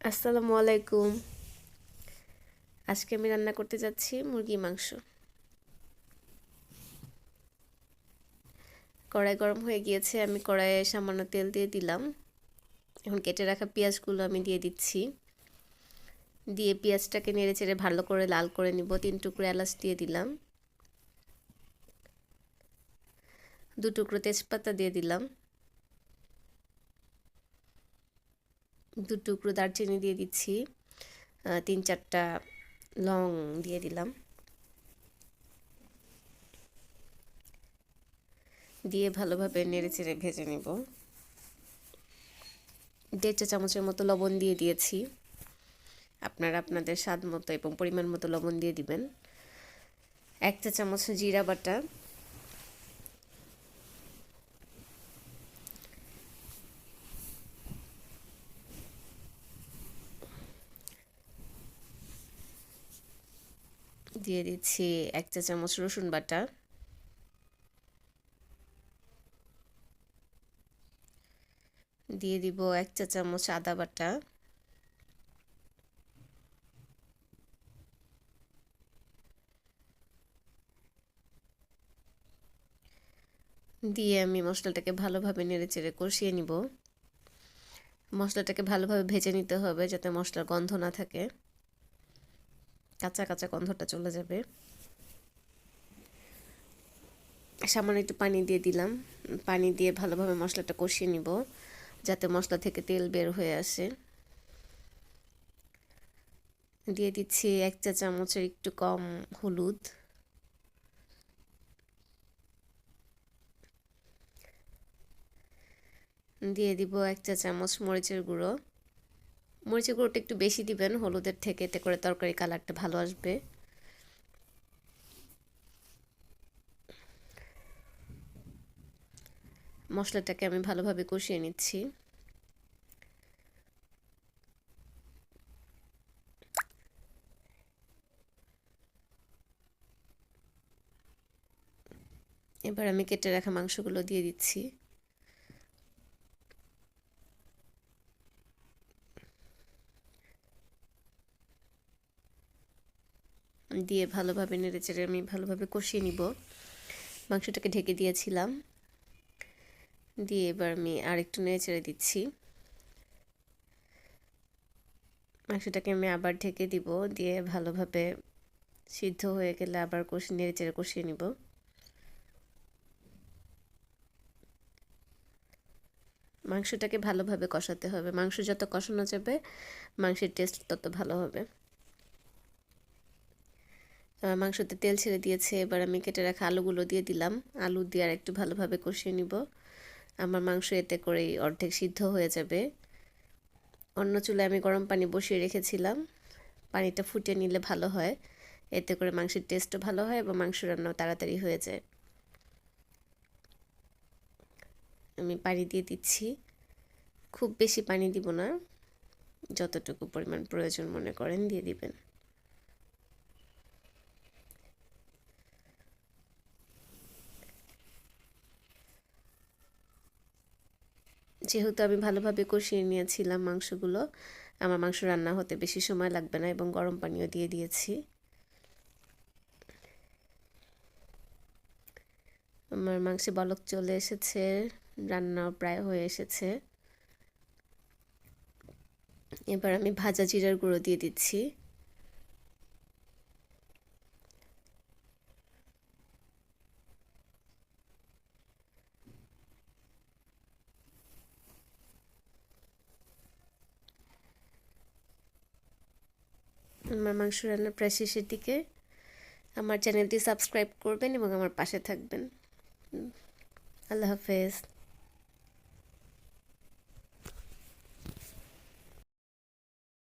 আসসালামু আলাইকুম। আজকে আমি রান্না করতে যাচ্ছি মুরগি মাংস। কড়াই গরম হয়ে গিয়েছে, আমি কড়াইয়ে সামান্য তেল দিয়ে দিলাম। এখন কেটে রাখা পেঁয়াজগুলো আমি দিয়ে দিচ্ছি। দিয়ে পেঁয়াজটাকে নেড়ে চেড়ে ভালো করে লাল করে নিব। 3 টুকরো এলাচ দিয়ে দিলাম, 2 টুকরো তেজপাতা দিয়ে দিলাম, 2 টুকরো দারচিনি দিয়ে দিচ্ছি, 3-4টা লং দিয়ে দিলাম। দিয়ে ভালোভাবে নেড়ে চেড়ে ভেজে নিব। 1.5 চা চামচের মতো লবণ দিয়ে দিয়েছি। আপনারা আপনাদের স্বাদ মতো এবং পরিমাণ মতো লবণ দিয়ে দিবেন। 1 চা চামচ জিরা বাটা, দিয়ে দিচ্ছি 1 চা চামচ রসুন বাটা, দিয়ে দিব 1 চা চামচ আদা বাটা, দিয়ে আমি মশলাটাকে ভালোভাবে নেড়েচেড়ে কষিয়ে নিব। মশলাটাকে ভালোভাবে ভেজে নিতে হবে যাতে মশলার গন্ধ না থাকে, কাঁচা কাঁচা গন্ধটা চলে যাবে। সামান্য একটু পানি দিয়ে দিলাম। পানি দিয়ে ভালোভাবে মশলাটা কষিয়ে নিব যাতে মশলা থেকে তেল বের হয়ে আসে। দিয়ে দিচ্ছি 1 চা চামচের একটু কম হলুদ, দিয়ে দিব 1 চা চামচ মরিচের গুঁড়ো। মরিচের গুঁড়োটা একটু বেশি দিবেন হলুদের থেকে, এতে করে তরকারি কালারটা ভালো আসবে। মশলাটাকে আমি ভালোভাবে কষিয়ে নিচ্ছি। এবার আমি কেটে রাখা মাংসগুলো দিয়ে দিচ্ছি। দিয়ে ভালোভাবে নেড়েচেড়ে আমি ভালোভাবে কষিয়ে নিব। মাংসটাকে ঢেকে দিয়েছিলাম, দিয়ে এবার আমি আরেকটু নেড়েচেড়ে দিচ্ছি। মাংসটাকে আমি আবার ঢেকে দিব, দিয়ে ভালোভাবে সিদ্ধ হয়ে গেলে আবার নেড়েচেড়ে কষিয়ে নিব। মাংসটাকে ভালোভাবে কষাতে হবে, মাংস যত কষানো যাবে মাংসের টেস্ট তত ভালো হবে। মাংসতে তেল ছেড়ে দিয়েছে, এবার আমি কেটে রাখা আলুগুলো দিয়ে দিলাম। আলু দিয়ে আর একটু ভালোভাবে কষিয়ে নিব। আমার মাংস এতে করেই অর্ধেক সিদ্ধ হয়ে যাবে। অন্য চুলায় আমি গরম পানি বসিয়ে রেখেছিলাম, পানিটা ফুটিয়ে নিলে ভালো হয়, এতে করে মাংসের টেস্টও ভালো হয় এবং মাংস রান্নাও তাড়াতাড়ি হয়ে যায়। আমি পানি দিয়ে দিচ্ছি, খুব বেশি পানি দিব না, যতটুকু পরিমাণ প্রয়োজন মনে করেন দিয়ে দিবেন। যেহেতু আমি ভালোভাবে কষিয়ে নিয়েছিলাম মাংসগুলো, আমার মাংস রান্না হতে বেশি সময় লাগবে না এবং গরম পানিও দিয়ে দিয়েছি। আমার মাংসে বলক চলে এসেছে, রান্না প্রায় হয়ে এসেছে। এবার আমি ভাজা জিরার গুঁড়ো দিয়ে দিচ্ছি। আমার মাংস রান্না প্রায় শেষের দিকে। আমার চ্যানেলটি সাবস্ক্রাইব করবেন এবং আমার পাশে থাকবেন। আল্লাহ হাফেজ।